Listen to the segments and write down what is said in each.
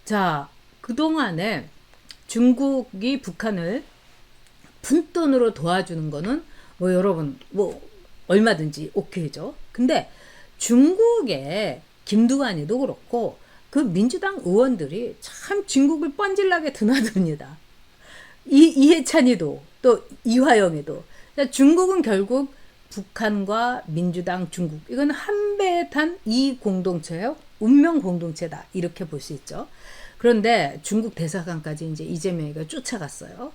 자, 그동안에 중국이 북한을 푼돈으로 도와주는 거는 뭐 여러분 뭐 얼마든지 오케이죠. 근데 중국의 김두관이도 그렇고 그 민주당 의원들이 참 중국을 뻔질나게 드나듭니다. 이해찬이도 또 이화영이도 중국은 결국 북한과 민주당 중국 이건 한 배에 탄 이 공동체요 운명 공동체다 이렇게 볼 수 있죠. 그런데 중국 대사관까지 이제 이재명이가 쫓아갔어요.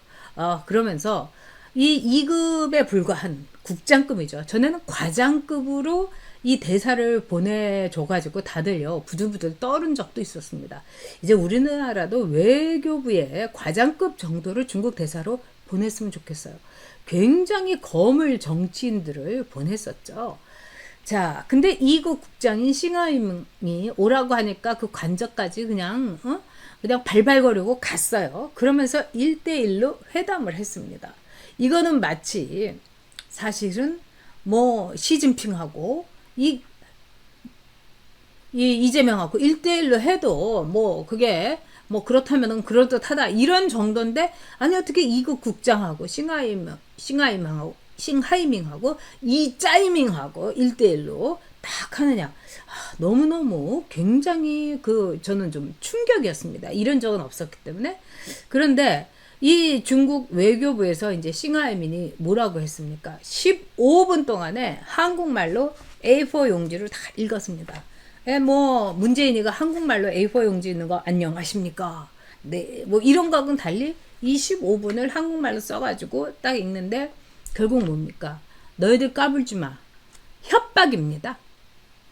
그러면서 이 2급에 불과한 국장급이죠. 전에는 과장급으로 이 대사를 보내줘가지고 다들요 부들부들 떠오른 적도 있었습니다. 이제 우리나라도 외교부에 과장급 정도를 중국 대사로 보냈으면 좋겠어요. 굉장히 거물 정치인들을 보냈었죠. 자, 근데 이국 국장인 싱하이밍이 오라고 하니까 그 관저까지 그냥 발발거리고 갔어요. 그러면서 1대1로 회담을 했습니다. 이거는 마치 사실은 뭐 시진핑하고 이 이재명하고 1대1로 해도 뭐 그게 뭐 그렇다면은 그럴듯하다 이런 정도인데 아니 어떻게 이국 국장하고 싱하이밍하고 이 짜이밍하고 1대1로 딱 하느냐. 너무너무 굉장히 저는 좀 충격이었습니다. 이런 적은 없었기 때문에. 그런데 이 중국 외교부에서 이제 싱하이민이 뭐라고 했습니까? 15분 동안에 한국말로 A4 용지를 다 읽었습니다. 뭐 문재인이가 한국말로 A4 용지 있는 거 안녕하십니까? 네, 뭐 이런 거하고는 달리 25분을 한국말로 써가지고 딱 읽는데 결국 뭡니까? 너희들 까불지 마. 협박입니다.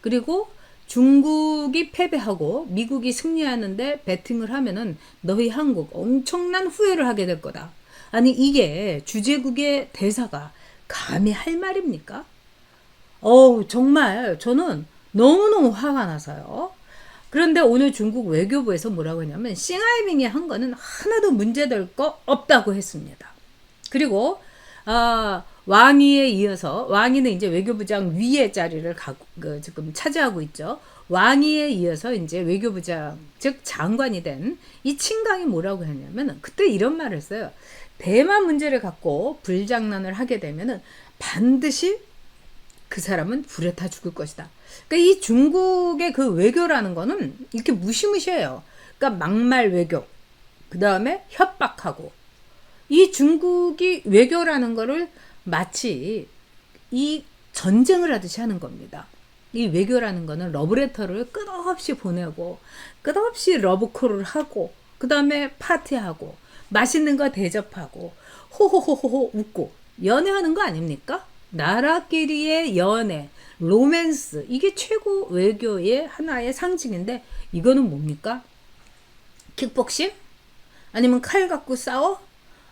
그리고 중국이 패배하고 미국이 승리하는데 배팅을 하면은 너희 한국 엄청난 후회를 하게 될 거다. 아니 이게 주재국의 대사가 감히 할 말입니까? 정말 저는 너무너무 화가 나서요. 그런데 오늘 중국 외교부에서 뭐라고 했냐면 싱하이밍이 한 거는 하나도 문제될 거 없다고 했습니다. 그리고 왕위에 이어서 왕위는 이제 외교부장 위의 자리를 지금 차지하고 있죠. 왕위에 이어서 이제 외교부장 즉 장관이 된 이 친강이 뭐라고 했냐면 그때 이런 말을 했어요. 대만 문제를 갖고 불장난을 하게 되면은 반드시 그 사람은 불에 타 죽을 것이다. 그러니까 이 중국의 그 외교라는 거는 이렇게 무시무시해요. 그러니까 막말 외교, 그 다음에 협박하고 이 중국이 외교라는 거를 마치 이 전쟁을 하듯이 하는 겁니다. 이 외교라는 거는 러브레터를 끝없이 보내고 끝없이 러브콜을 하고 그 다음에 파티하고 맛있는 거 대접하고 호호호호 웃고 연애하는 거 아닙니까? 나라끼리의 연애, 로맨스 이게 최고 외교의 하나의 상징인데 이거는 뭡니까? 킥복싱? 아니면 칼 갖고 싸워?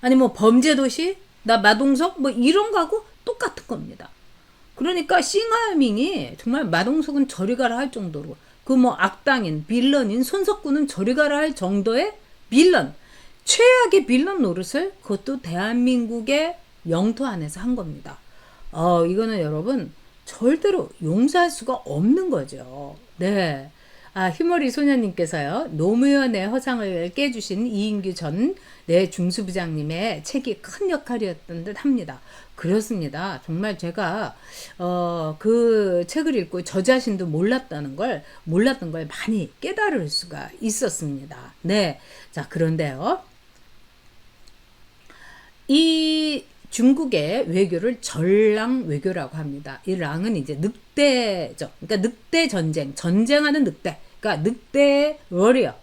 아니면 범죄도시? 나 마동석? 뭐 이런 거하고 똑같은 겁니다. 그러니까 싱하이밍이 정말 마동석은 저리 가라 할 정도로 그 뭐 악당인 빌런인 손석구는 저리 가라 할 정도의 빌런 최악의 빌런 노릇을 그것도 대한민국의 영토 안에서 한 겁니다. 이거는 여러분 절대로 용서할 수가 없는 거죠. 네. 휴머리 소녀님께서요. 노무현의 허상을 깨주신 이인규 전 중수부장님의 책이 큰 역할이었던 듯 합니다. 그렇습니다. 정말 제가 그 책을 읽고 저 자신도 몰랐던 걸 많이 깨달을 수가 있었습니다. 네. 자, 그런데요. 이 중국의 외교를 전랑 외교라고 합니다. 이 랑은 이제 늑대죠. 그러니까 늑대 전쟁하는 늑대. 그러니까 늑대 워리어.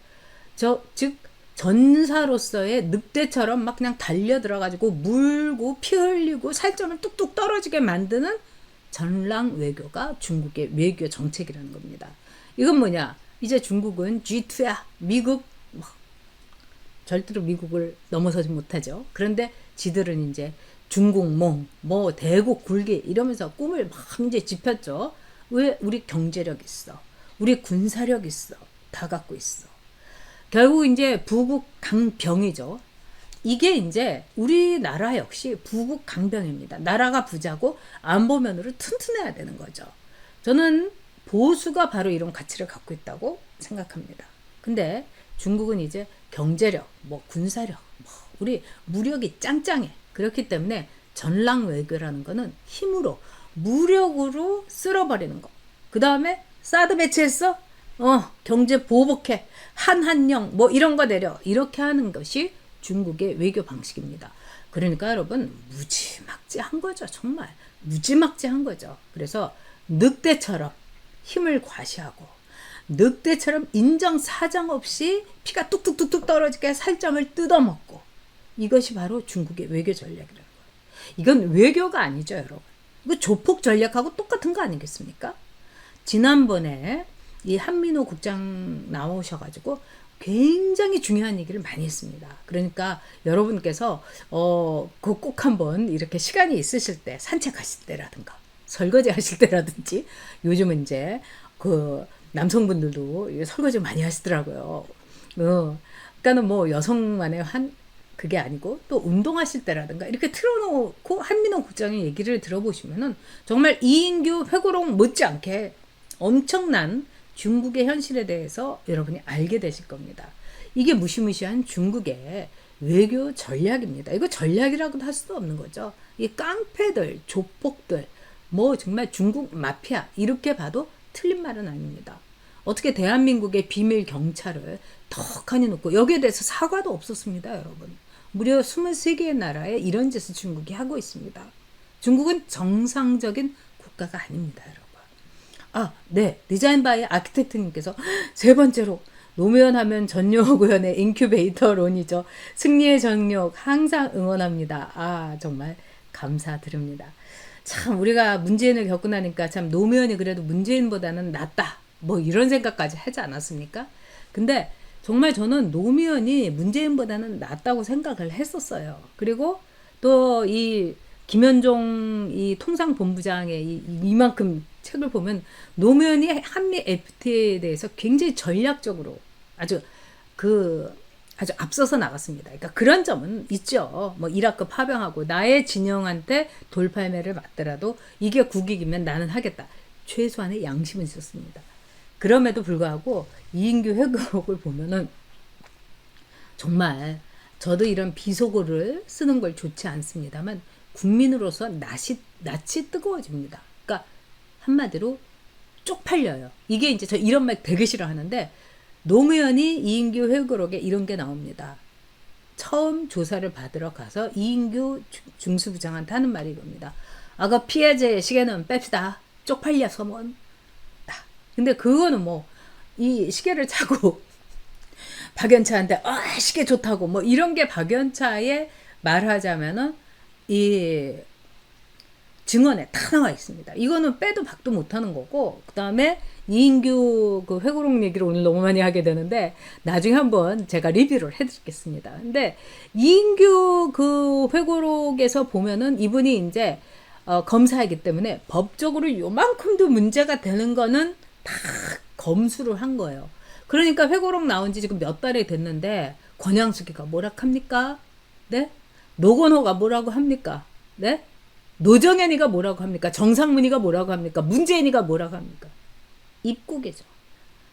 즉 전사로서의 늑대처럼 막 그냥 달려 들어가지고 물고 피 흘리고 살점을 뚝뚝 떨어지게 만드는 전랑 외교가 중국의 외교 정책이라는 겁니다. 이건 뭐냐? 이제 중국은 G2야. 미국 절대로 미국을 넘어서지 못하죠. 그런데 지들은 이제 중국몽, 뭐 대국 굴기 이러면서 꿈을 막 이제 짚었죠. 왜? 우리 경제력 있어. 우리 군사력 있어. 다 갖고 있어. 결국 이제 부국 강병이죠. 이게 이제 우리나라 역시 부국 강병입니다. 나라가 부자고 안보면으로 튼튼해야 되는 거죠. 저는 보수가 바로 이런 가치를 갖고 있다고 생각합니다. 근데 중국은 이제 경제력, 뭐 군사력, 뭐 우리 무력이 짱짱해. 그렇기 때문에 전랑 외교라는 거는 힘으로, 무력으로 쓸어버리는 거. 그 다음에 사드 배치했어? 경제 보복해. 한한령 뭐 이런 거 내려. 이렇게 하는 것이 중국의 외교 방식입니다. 그러니까 여러분 무지막지한 거죠. 정말 무지막지한 거죠. 그래서 늑대처럼 힘을 과시하고 늑대처럼 인정사정 없이 피가 뚝뚝뚝뚝 떨어지게 살점을 뜯어먹고, 이것이 바로 중국의 외교 전략이라는 거예요. 이건 외교가 아니죠, 여러분. 이거 조폭 전략하고 똑같은 거 아니겠습니까? 지난번에 이 한민호 국장 나오셔가지고 굉장히 중요한 얘기를 많이 했습니다. 그러니까 여러분께서 그거 꼭 한번 이렇게 시간이 있으실 때 산책하실 때라든가 설거지 하실 때라든지, 요즘은 이제 그 남성분들도 설거지 많이 하시더라고요. 그러니까는 뭐 여성만의 그게 아니고 또 운동하실 때라든가 이렇게 틀어놓고 한민호 국장의 얘기를 들어보시면은 정말 이인규 회고록 못지않게 엄청난 중국의 현실에 대해서 여러분이 알게 되실 겁니다. 이게 무시무시한 중국의 외교 전략입니다. 이거 전략이라고도 할 수도 없는 거죠. 이 깡패들, 조폭들, 뭐 정말 중국 마피아, 이렇게 봐도 틀린 말은 아닙니다. 어떻게 대한민국의 비밀 경찰을 턱하니 놓고 여기에 대해서 사과도 없었습니다, 여러분. 무려 23개의 나라에 이런 짓을 중국이 하고 있습니다. 중국은 정상적인 국가가 아닙니다, 여러분. 네. 디자인 바이 아키텍트님께서 세 번째로 노무현 하면 전용구현의 인큐베이터론이죠. 승리의 정력 항상 응원합니다. 정말 감사드립니다. 참 우리가 문재인을 겪고 나니까 참 노무현이 그래도 문재인보다는 낫다, 뭐 이런 생각까지 하지 않았습니까? 근데 정말 저는 노무현이 문재인보다는 낫다고 생각을 했었어요. 그리고 또 이 김현종 이 통상본부장의 이만큼 책을 보면 노무현이 한미 FTA에 대해서 굉장히 전략적으로 아주 앞서서 나갔습니다. 그러니까 그런 점은 있죠. 뭐 이라크 파병하고 나의 진영한테 돌팔매를 맞더라도 이게 국익이면 나는 하겠다. 최소한의 양심은 있었습니다. 그럼에도 불구하고 이인규 회고록을 보면은 정말 저도 이런 비속어를 쓰는 걸 좋지 않습니다만 국민으로서 낯이 뜨거워집니다. 그러니까 한마디로 쪽팔려요. 이게 이제 저 이런 말 되게 싫어하는데, 노무현이 이인규 회고록에 이런 게 나옵니다. 처음 조사를 받으러 가서 이인규 중수부장한테 하는 말이 이겁니다. 그 피해자의 시계는 뺍시다. 쪽팔려서 뭔. 근데 그거는 뭐 이 시계를 차고 박연차한테 시계 좋다고 뭐 이런 게 박연차의 말하자면은 이 증언에 다 나와 있습니다. 이거는 빼도 박도 못하는 거고, 그 다음에 이인규 그 회고록 얘기를 오늘 너무 많이 하게 되는데 나중에 한번 제가 리뷰를 해드리겠습니다. 근데 이인규 그 회고록에서 보면은 이분이 이제 검사이기 때문에 법적으로 요만큼도 문제가 되는 거는 다 검수를 한 거예요. 그러니까 회고록 나온 지 지금 몇 달이 됐는데 권양숙이가 뭐라 합니까? 네? 노건호가 뭐라고 합니까? 네? 노정현이가 뭐라고 합니까? 정상문이가 뭐라고 합니까? 문재인이가 뭐라고 합니까? 입국이죠.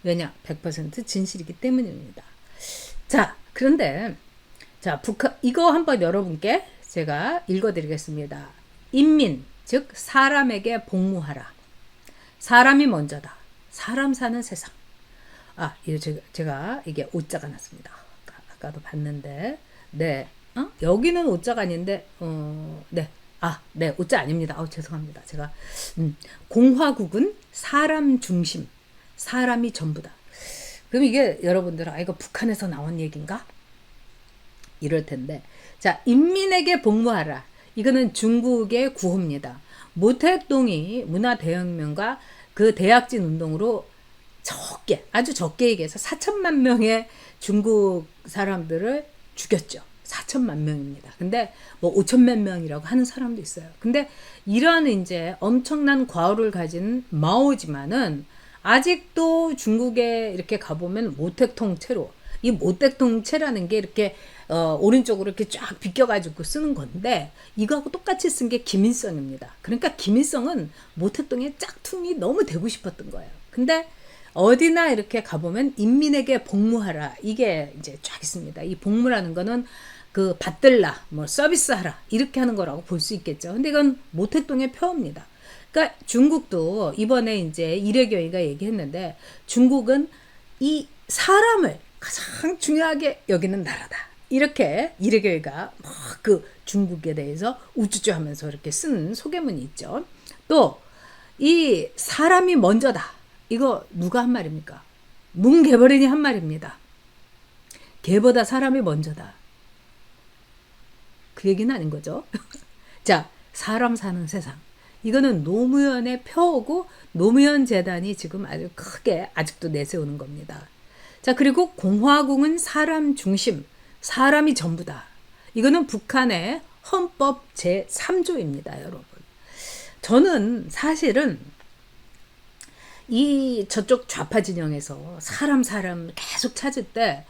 왜냐? 100% 진실이기 때문입니다. 자, 그런데 자, 북한 이거 한번 여러분께 제가 읽어드리겠습니다. 인민, 즉 사람에게 복무하라. 사람이 먼저다. 사람 사는 세상. 이거 제가 이게 오자가 났습니다. 아까도 봤는데, 네, 여기는 오자가 아닌데, 네. 네, 오자 아닙니다. 죄송합니다. 제가 공화국은 사람 중심, 사람이 전부다. 그럼 이게 여러분들 이거 북한에서 나온 얘기인가? 이럴 텐데, 자, 인민에게 복무하라. 이거는 중국의 구호입니다. 모택동이 문화대혁명과 그 대약진 운동으로 아주 적게 얘기해서 4천만 명의 중국 사람들을 죽였죠. 4천만 명입니다. 근데 뭐 5천만 명이라고 하는 사람도 있어요. 근데 이런 이제 엄청난 과오를 가진 마오지만은 아직도 중국에 이렇게 가보면 모택통체로, 이 모택통체라는 게 이렇게 오른쪽으로 이렇게 쫙 비껴가지고 쓰는 건데, 이거하고 똑같이 쓴 게 김일성입니다. 그러니까 김일성은 모택동의 짝퉁이 너무 되고 싶었던 거예요. 근데 어디나 이렇게 가보면 인민에게 복무하라. 이게 이제 쫙 있습니다. 이 복무라는 거는 그 받들라, 뭐 서비스하라 이렇게 하는 거라고 볼 수 있겠죠. 근데 이건 모택동의 표어입니다. 그러니까 중국도 이번에 이제 이례교회가 얘기했는데 중국은 이 사람을 가장 중요하게 여기는 나라다. 이렇게 이례교회가 막 그 중국에 대해서 우쭈쭈하면서 이렇게 쓴 소개문이 있죠. 또 이 사람이 먼저다. 이거 누가 한 말입니까? 문개벌인이 한 말입니다. 개보다 사람이 먼저다. 그 얘기는 아닌 거죠. 자, 사람 사는 세상. 이거는 노무현의 표어고 노무현 재단이 지금 아주 크게 아직도 내세우는 겁니다. 자, 그리고 공화국은 사람 중심, 사람이 전부다. 이거는 북한의 헌법 제3조입니다, 여러분. 저는 사실은 이 저쪽 좌파 진영에서 사람 계속 찾을 때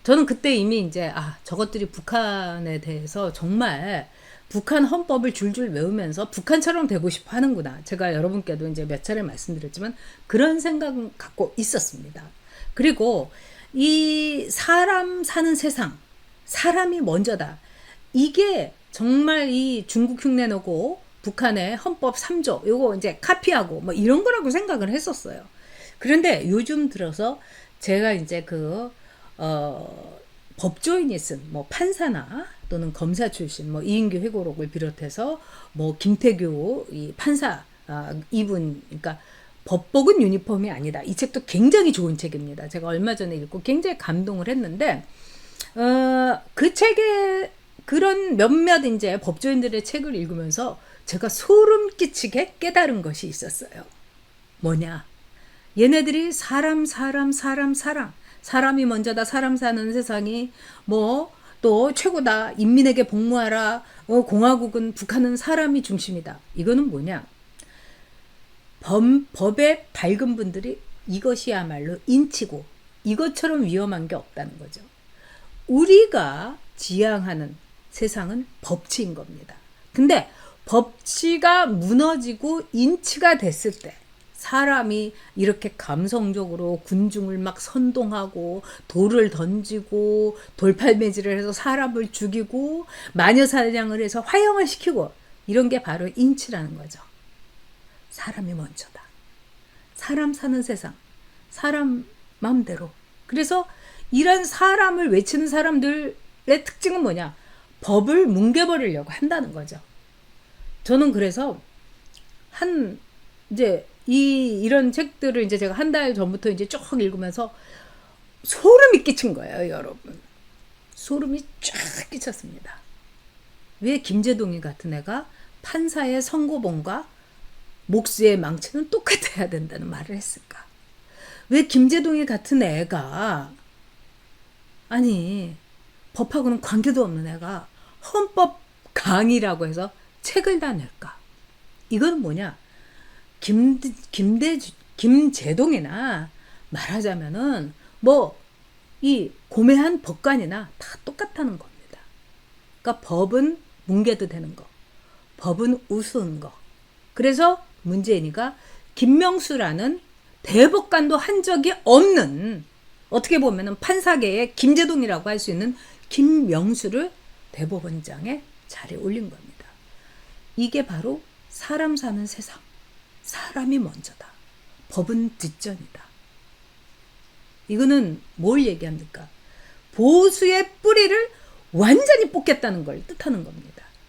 저는 그때 이미 이제 저것들이 북한에 대해서 정말 북한 헌법을 줄줄 외우면서 북한처럼 되고 싶어 하는구나. 제가 여러분께도 이제 몇 차례 말씀드렸지만 그런 생각은 갖고 있었습니다. 그리고 이 사람 사는 세상, 사람이 먼저다. 이게 정말 이 중국 흉내내고 북한의 헌법 3조 요거 이제 카피하고 뭐 이런 거라고 생각을 했었어요. 그런데 요즘 들어서 제가 이제 법조인이 쓴 뭐 판사나 또는 검사 출신 뭐 이인규 회고록을 비롯해서 뭐 김태규 이 판사 이분 그러니까 법복은 유니폼이 아니다. 이 책도 굉장히 좋은 책입니다. 제가 얼마 전에 읽고 굉장히 감동을 했는데 그 책에 그런 몇몇 이제 법조인들의 책을 읽으면서 제가 소름 끼치게 깨달은 것이 있었어요. 뭐냐? 얘네들이 사람이 먼저다. 사람 사는 세상이 뭐 또 최고다. 인민에게 복무하라. 공화국은 북한은 사람이 중심이다. 이거는 뭐냐? 법에 밝은 분들이 이것이야말로 인치고 이것처럼 위험한 게 없다는 거죠. 우리가 지향하는 세상은 법치인 겁니다. 근데 법치가 무너지고 인치가 됐을 때 사람이 이렇게 감성적으로 군중을 막 선동하고 돌을 던지고 돌팔매질을 해서 사람을 죽이고 마녀사냥을 해서 화형을 시키고 이런 게 바로 인치라는 거죠. 사람이 먼저다. 사람 사는 세상, 사람 마음대로. 그래서 이런 사람을 외치는 사람들의 특징은 뭐냐? 법을 뭉개버리려고 한다는 거죠. 저는 그래서 이제 이런 책들을 이제 제가 한 달 전부터 이제 쭉 읽으면서 소름이 끼친 거예요, 여러분. 소름이 쫙 끼쳤습니다. 왜 김제동이 같은 애가 판사의 선고본과 목수의 망치는 똑같아야 된다는 말을 했을까? 왜 김제동이 같은 애가 법하고는 관계도 없는 애가 헌법 강의라고 해서 책을 다 낼까? 이건 뭐냐? 김제동이나 말하자면은 이 고매한 법관이나 다 똑같다는 겁니다. 그러니까 법은 뭉개도 되는 거, 법은 우스운 거. 그래서 문재인이가 김명수라는 대법관도 한 적이 없는 어떻게 보면은 판사계의 김제동이라고 할 수 있는 김명수를 대법원장에 자리에 올린 겁니다. 이게 바로 사람 사는 세상. 사람이 먼저다. 법은 뒷전이다. 이거는 뭘 얘기합니까? 보수의 뿌리를 완전히 뽑겠다는 걸 뜻하는 겁니다.